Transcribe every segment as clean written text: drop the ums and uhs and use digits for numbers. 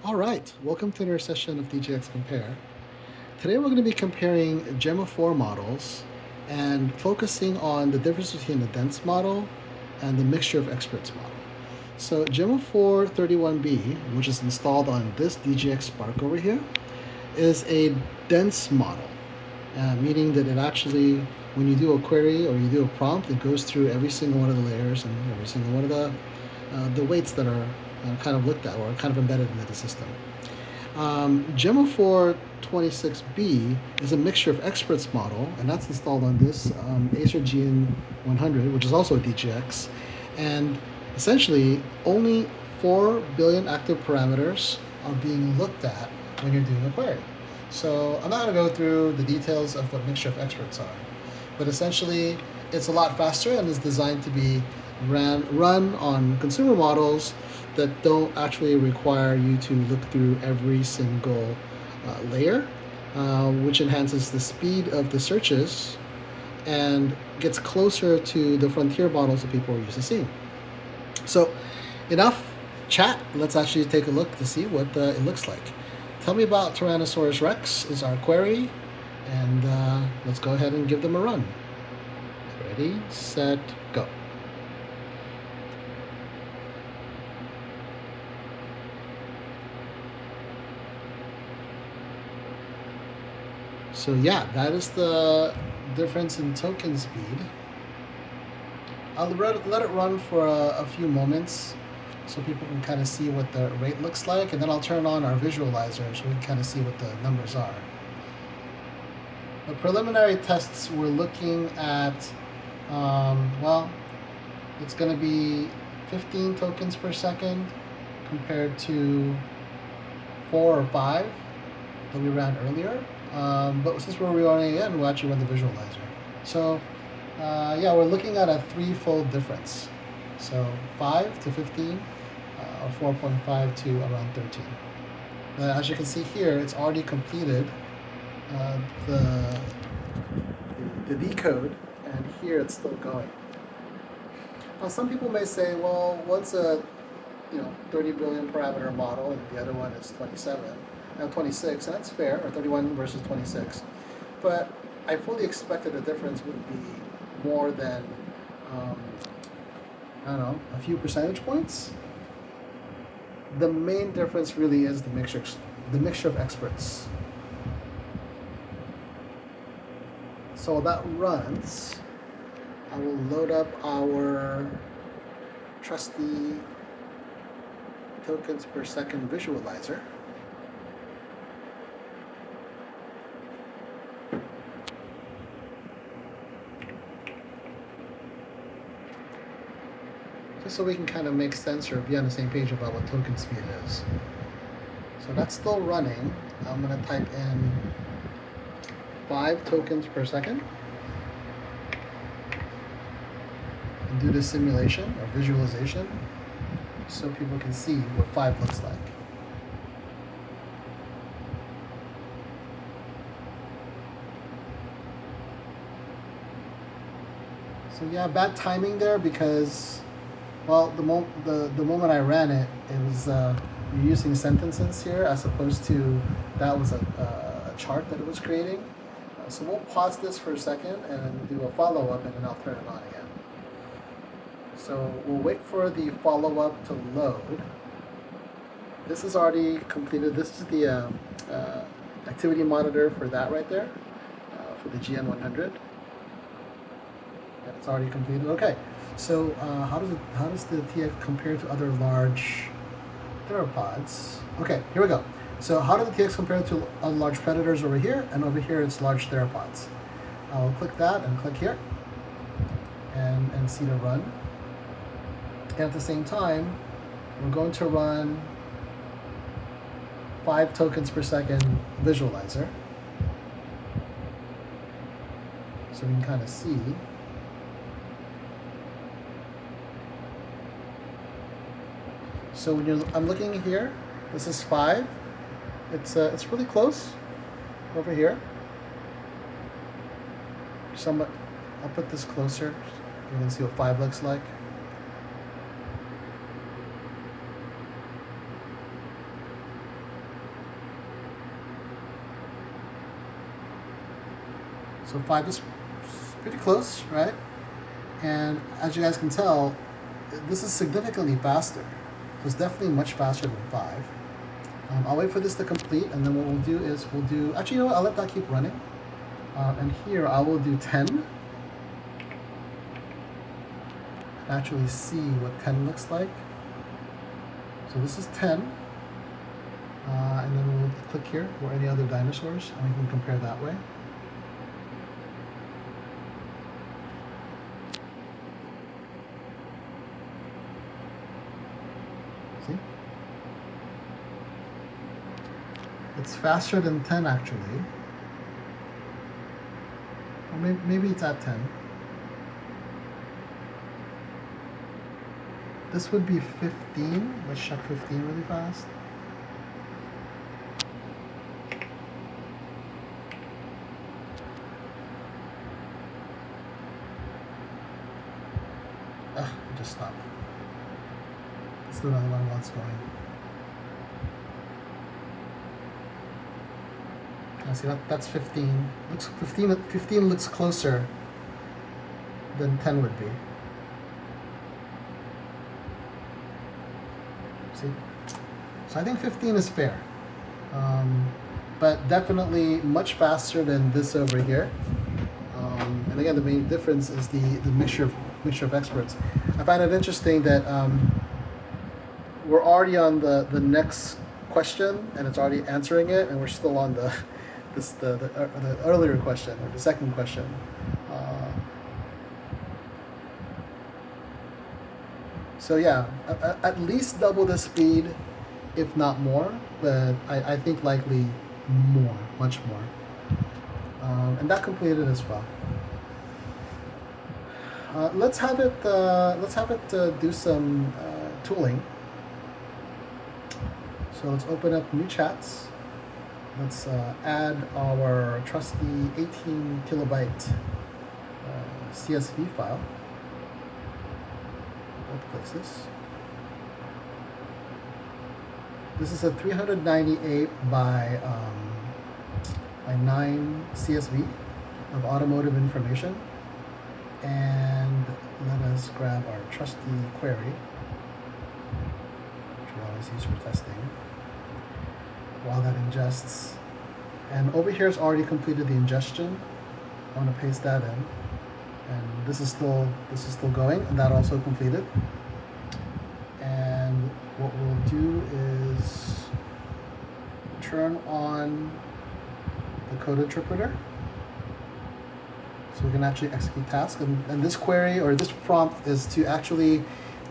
All right, welcome to another session of DGX Compare. Today we're going to be comparing Gemma4 models and focusing on the difference between the dense model and the mixture of experts model. So Gemma4 31B, which is installed on this DGX Spark over here, is a dense model, meaning that it actually, when you do a query or you do a prompt, it goes through every single one of the layers and every single one of the weights that are kind of looked at or kind of embedded into the system. Gemma4 26B is a mixture of experts model, and that's installed on this Acer GN100, which is also a DGX. And essentially, only 4 billion active parameters are being looked at when you're doing a query. So I'm not going to go through the details of what mixture of experts are, but essentially, it's a lot faster and is designed to be run on consumer models that don't actually require you to look through every single layer, which enhances the speed of the searches and gets closer to the frontier models that people are used to seeing. So enough chat, let's actually take a look to see what it looks like. Tell me about Tyrannosaurus Rex is our query, and let's go ahead and give them a run. Ready, set, go. So yeah, that is the difference in token speed. I'll let it run for a few moments so people can kind of see what the rate looks like, and then I'll turn on our visualizer so we can kind of see what the numbers are. The preliminary tests we're looking at, well, it's going to be 15 tokens per second compared to 4 or 5 that we ran earlier. But since we're rerunning again, we'll actually run the visualizer. So yeah, we're looking at a threefold difference. So 5 to 15, or 4.5 to around 13. As you can see here, it's already completed the decode, and here it's still going. Now some people may say, well, one's a 30 billion parameter model and the other one is 26, and that's fair, or 31 versus 26. But I fully expected the difference would be more than, I don't know, a few percentage points. The main difference really is the mixture of experts. So that runs. I will load up our trusty tokens per second visualizer. Just so we can kind of make sense or be on the same page about what token speed is. So that's still running. I'm going to type in 5 tokens per second and do the simulation or visualization so people can see what 5 looks like. So yeah, bad timing there because, well, the moment I ran it, it was you're using sentences here as opposed to that was a chart that it was creating. So we'll pause this for a second and do a follow-up, and then I'll turn it on again. So we'll wait for the follow-up to load. This is already completed. This is the activity monitor for that right there, for the GN100. And it's already completed. Okay, so how does the TX compare to other large theropods? Okay, here we go. So how do the TX compare to other large predators over here, and over here it's large theropods? I'll click that and click here and see the run. And at the same time, we're going to run 5 tokens per second visualizer. So we can kind of see. So when I'm looking here, this is 5. It's really close over here. I'll put this closer. You can see what 5 looks like. So 5 is pretty close, right? And as you guys can tell, this is significantly faster. So it's definitely much faster than 5. I'll wait for this to complete, and then what we'll do is actually, you know what, I'll let that keep running. And here I will do 10. Actually see what 10 looks like. So this is 10. And then we'll click here for any other dinosaurs, and we can compare that way. See? It's faster than 10 actually. Or maybe it's at 10. This would be 15. Let's check 15 really fast. Just stop. Let's do another one while it's going. See, that's 15. Looks 15 looks closer than 10 would be. See? So I think 15 is fair. But definitely much faster than this over here. And again, the main difference is the mixture of experts. I find it interesting that we're already on the next question, and it's already answering it, and we're still on the earlier question, or the second question. So yeah, at least double the speed, if not more, but I think likely more, much more. And that completed as well. Let's have it do some tooling. So let's open up new chats. Let's add our trusty 18 kilobyte CSV file. Both places. This is a 398 by 9 CSV of automotive information. And let us grab our trusty query, which we always use for testing, while that ingests. And over here it's already completed the ingestion. I want to paste that in. And this is still going, and that also completed. And what we'll do is turn on the code interpreter, so we can actually execute tasks. And this query, or this prompt, is to actually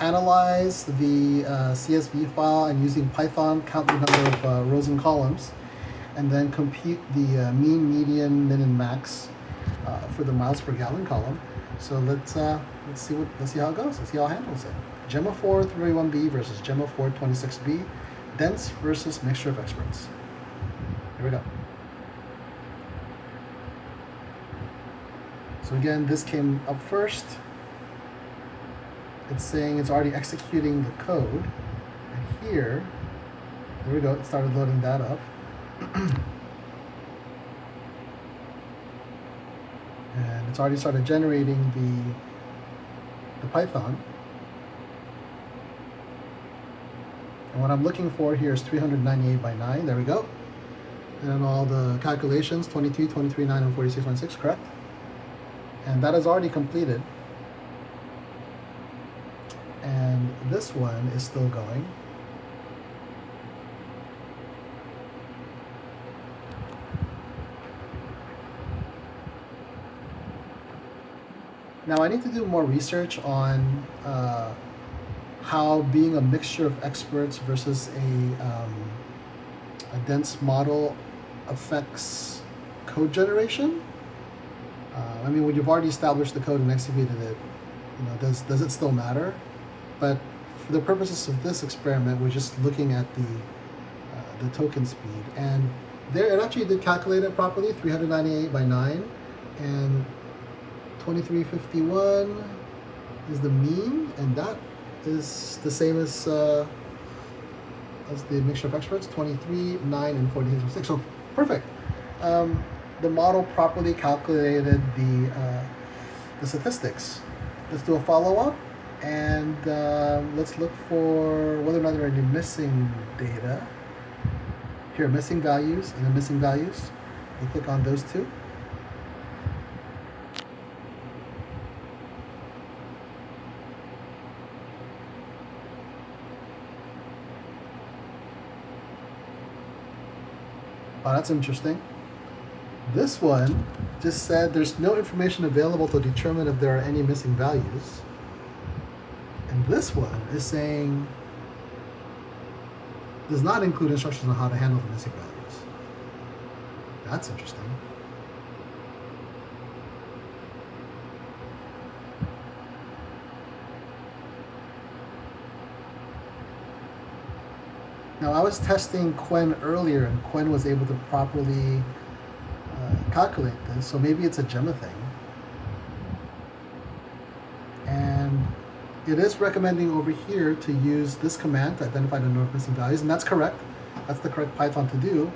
analyze the CSV file and using Python count the number of rows and columns, and then compute the mean, median, min, and max for the miles per gallon column. So let's see how it goes. Let's see how it handles it. Gemma4 301B versus Gemma4 26B, dense versus mixture of experts. Here we go. So again, this came up first. It's saying it's already executing the code. And here, there we go, it started loading that up. And it's already started generating the Python. And what I'm looking for here is 398 by 9, there we go. And all the calculations, 22, 23, 9, and 46.6, correct? And that is already completed. And this one is still going. Now I need to do more research on how being a mixture of experts versus a dense model affects code generation. I mean, when you've already established the code and executed it, you know, does it still matter? But for the purposes of this experiment, we're just looking at the token speed, and there it actually did calculate it properly, 398 by 9, and 2351 is the mean, and that is the same as the mixture of experts, 23, 9, and 46.6. So perfect. the model properly calculated the statistics. Let's do a follow-up, and let's look for whether or not there are any missing data. Here, missing values and the missing values. We'll click on those two. Oh, that's interesting. This one just said there's no information available to determine if there are any missing values. And this one is saying does not include instructions on how to handle the missing values. That's interesting. Now, I was testing Quen earlier, and Quen was able to properly calculate this, so maybe it's a Gemma thing. And it is recommending over here to use this command to identify the number of missing values, and that's correct. That's the correct Python to do.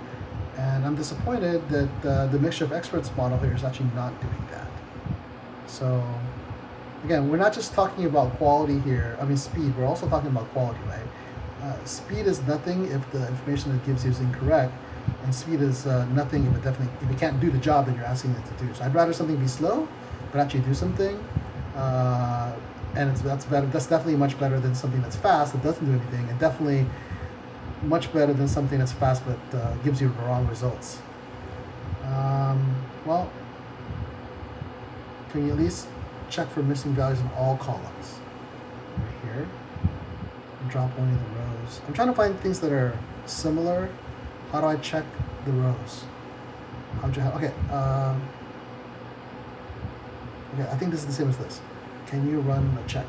And I'm disappointed that the mixture of experts model here is actually not doing that. So, again, we're not just talking about quality here, speed, we're also talking about quality, right? Speed is nothing if the information it gives you is incorrect, and speed is nothing if it can't do the job that you're asking it to do. So I'd rather something be slow, but actually do something, and that's better. That's definitely much better than something that's fast that doesn't do anything, and definitely much better than something that's fast but gives you the wrong results. Well, can you at least check for missing values in all columns? Right here. Drop only the rows. I'm trying to find things that are similar. How do I check the rows? Okay. Okay, I think this is the same as this. Can you run a check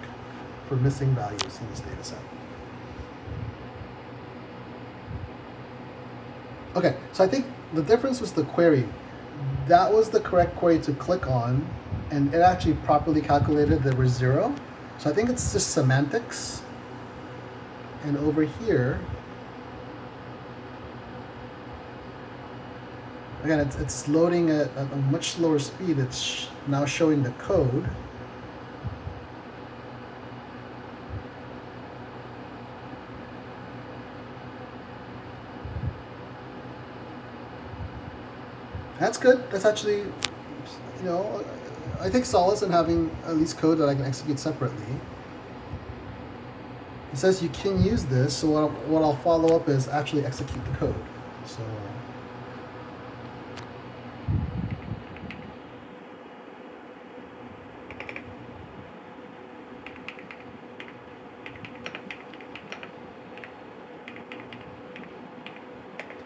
for missing values in this data set? Okay, so I think the difference was the query. That was the correct query to click on, and it actually properly calculated there was 0. So I think it's just semantics. And over here, again, it's loading at a much slower speed. It's now showing the code. That's good. That's actually, I take solace in having at least code that I can execute separately. It says you can use this, so what I'll follow up is actually execute the code. So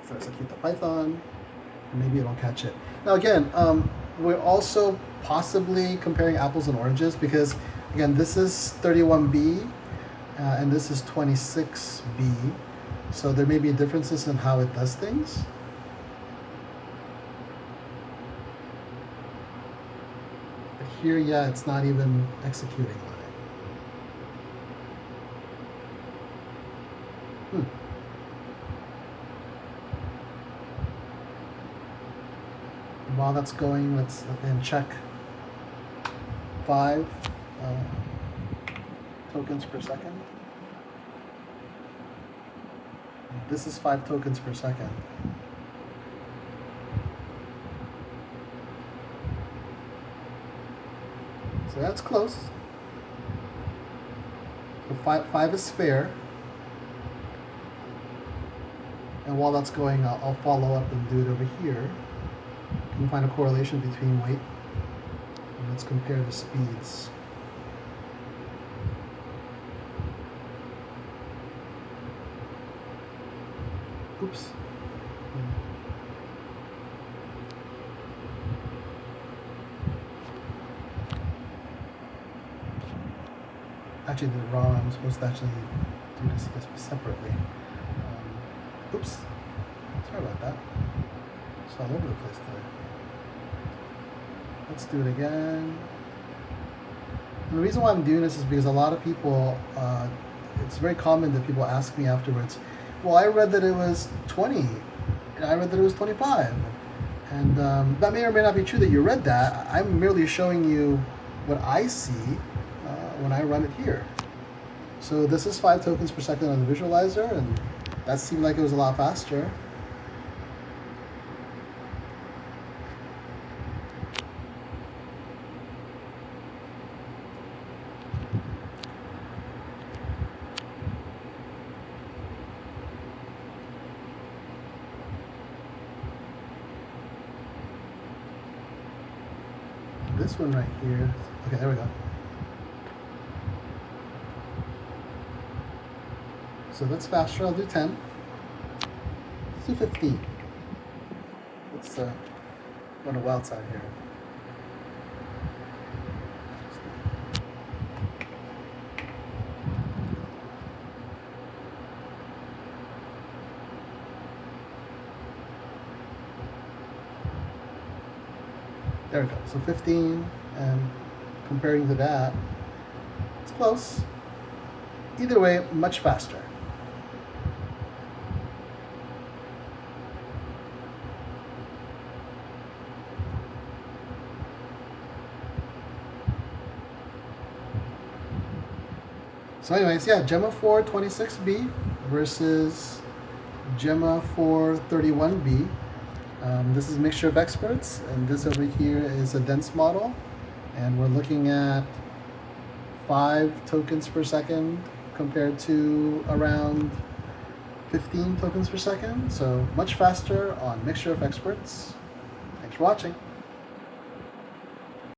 execute the Python, and maybe it'll catch it. Now again, we're also possibly comparing apples and oranges because, again, this is 31B. And this is 26B, so there may be differences in how it does things. But here, yeah, it's not even executing on it. While that's going, let's then check 5 tokens per second. This is 5 tokens per second. So that's close. So 5 is fair. And while that's going, I'll follow up and do it over here. Can you find a correlation between weight? And let's compare the speeds. Oops. Actually, did it wrong. I'm supposed to actually do this separately. Oops. Sorry about that. It's all over the place today. Let's do it again. And the reason why I'm doing this is because a lot of people, it's very common that people ask me afterwards, well, I read that it was 20, and I read that it was 25. And that may or may not be true that you read that. I'm merely showing you what I see when I run it here. So this is 5 tokens per second on the visualizer, and that seemed like it was a lot faster. This one right here, okay, there we go. So that's faster. I'll do 10. Let's do 15. Let's go on the wild side here. There we go. So 15, and comparing to that, it's close. Either way, much faster. So anyways, yeah, Gemma4 26B versus Gemma4 31B. This is a mixture of experts, and this over here is a dense model, and we're looking at 5 tokens per second compared to around 15 tokens per second, so much faster on mixture of experts. Thanks for watching.